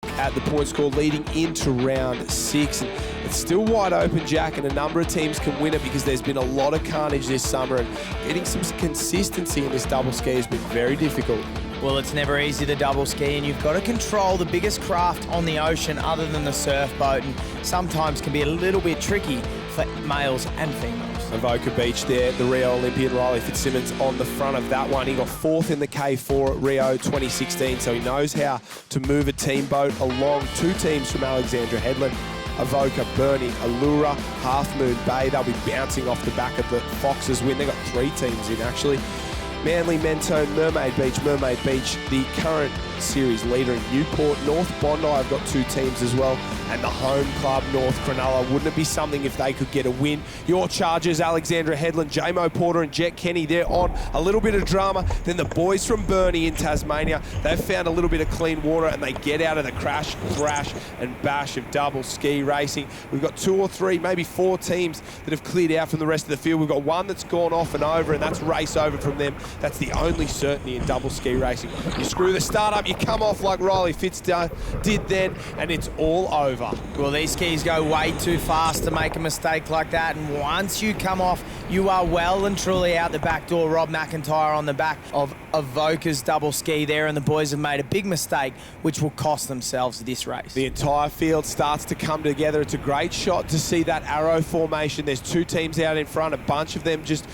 at the point score leading into round 6. And it's still wide open, Jack, and a number of teams can win it because there's been a lot of carnage this summer, and getting some consistency in this double ski has been very difficult. Well, it's never easy, the double ski, and you've got to control the biggest craft on the ocean other than the surf boat, and sometimes can be a little bit tricky for males and females. Avoca Beach there, the Rio Olympian Riley Fitzsimmons on the front of that one. He got 4th in the K4 at Rio 2016, so he knows how to move a team boat along. 2 teams from Alexandra Headland. Avoca, Burnie, Allura, Half Moon Bay. They'll be bouncing off the back of the Foxes win. They've got 3 teams in, actually. Manly, Mentone, Mermaid Beach, the current series leader in Newport. North Bondi have got 2 teams as well, and the home club, North Cronulla. Wouldn't it be something if they could get a win? Your Chargers, Alexandra Headland, J-Mo Porter and Jet Kenny, they're on. A little bit of drama. Then the boys from Burnie in Tasmania, they've found a little bit of clean water, and they get out of the crash, thrash and bash of double ski racing. We've got 2 or 3, maybe 4 teams that have cleared out from the rest of the field. We've got one that's gone off and over, and that's race over from them. That's the only certainty in double ski racing. You screw the start up, you come off like Riley Fitz did then, and it's all over. Well, these skis go way too fast to make a mistake like that, and once you come off, you are well and truly out the back door. Rob McIntyre on the back of Avoca's double ski there, and the boys have made a big mistake, which will cost themselves this race. The entire field starts to come together. It's a great shot to see that arrow formation. There's 2 teams out in front, a bunch of them just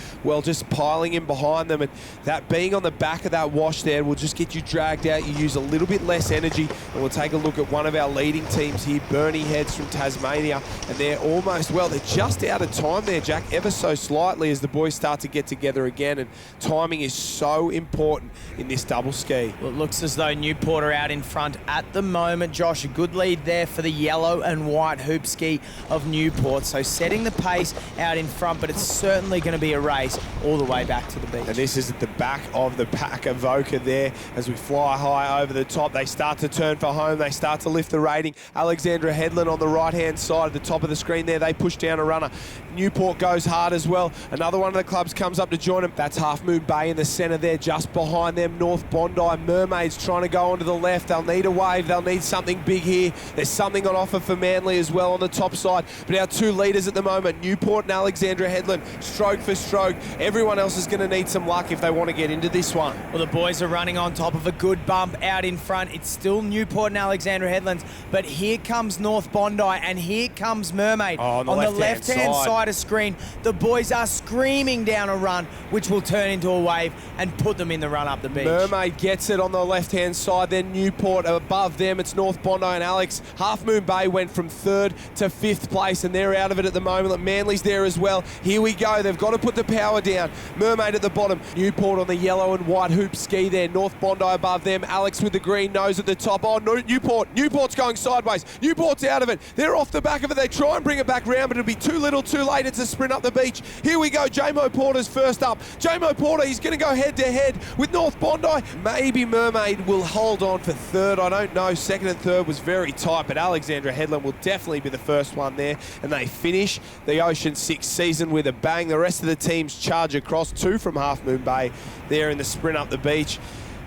piling in behind them, and that being on the back of that wash there will just get you dragged out. You use a little bit less energy, and we'll take a look at one of our leading teams here, Burnie Heads from Tasmania, and they're almost, well, they're just out of time there, Jack, ever so slightly as the boys start to get together again, and timing is so important in this double ski. Well, it looks as though Newport are out in front at the moment, Josh. A good lead there for the yellow and white hoop ski of Newport, so setting the pace out in front, but it's certainly going to be a race all the way back to the beach. And this is at the back of the pack. Avoca there as we fly high over the top. They start to turn for home. They start to lift the rating. Alexandra Headland on the right-hand side at the top of the screen there. They push down a runner. Newport goes hard as well. Another one of the clubs comes up to join them. That's Half Moon Bay in the centre there, just behind them. North Bondi Mermaids trying to go onto the left. They'll need a wave. They'll need something big here. There's something on offer for Manly as well on the top side. But our 2 leaders at the moment, Newport and Alexandra Headland, stroke for stroke. Everyone else is going to need some luck if they want to get into this one. Well, the boys are running on top of a good bump out in front. It's still Newport and Alexandra Headlands, but here comes North Bondi and here comes Mermaid. On the left-hand side of screen. The boys are screaming down a run, which will turn into a wave and put them in the run up the beach. Mermaid gets it on the left-hand side, then Newport above them. It's North Bondi and Alex. Half Moon Bay went from 3rd to 5th place, and they're out of it at the moment. Manly's there as well. Here we go. They've got to put the power down. Mermaid at the bottom. Newport on the yellow and white hoop ski there. North Bondi above them. Alex with the green nose at the top. Oh, no, Newport's going sideways. Newport's out of it. They're off the back of it. They try and bring it back round, but it'll be too little, too late. It's a sprint up the beach. Here we go. J-Mo Porter's first up. J-Mo Porter, he's going to go head-to-head with North Bondi. Maybe Mermaid will hold on for 3rd. I don't know. 2nd and 3rd was very tight, but Alexandra Headland will definitely be the first one there, and they finish the Ocean 6 season with a bang. The rest of the teams charge across, 2 from Half Moon Bay there in the sprint up the beach.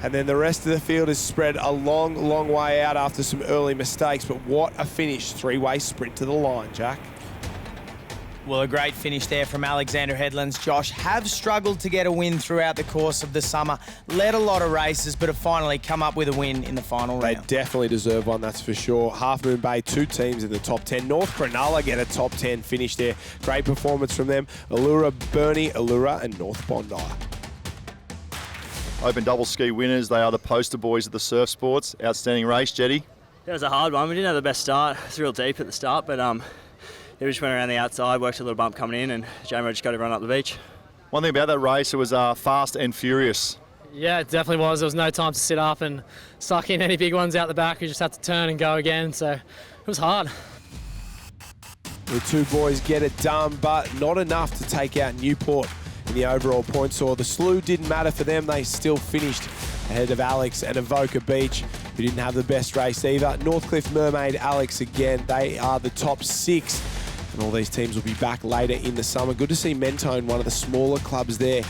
And then the rest of the field is spread a long, long way out after some early mistakes. But what a finish. 3-way sprint to the line, Jack. Well, a great finish there from Alexandra Headlands. Josh have struggled to get a win throughout the course of the summer. Led a lot of races, but have finally come up with a win in the final round. They definitely deserve one, that's for sure. Half Moon Bay, 2 teams in the top 10. North Cronulla get a top 10 finish there. Great performance from them. Allura, Burnie, Allura, and North Bondi. Open double ski winners. They are the poster boys of the surf sports. Outstanding race, Jetty. It was a hard one. We didn't have the best start. It was real deep at the start, but we just went around the outside, worked a little bump coming in, and J-Mo just got to run up the beach. One thing about that race, it was fast and furious. Yeah, it definitely was. There was no time to sit up and suck in any big ones out the back. We just had to turn and go again, so it was hard. The 2 boys get it done, but not enough to take out Newport in the overall points. Or the slew didn't matter for them. They still finished ahead of Alex and Avoca Beach, who didn't have the best race either. Northcliffe, Mermaid, Alex again. They are the top 6. And all these teams will be back later in the summer. Good to see Mentone, one of the smaller clubs there,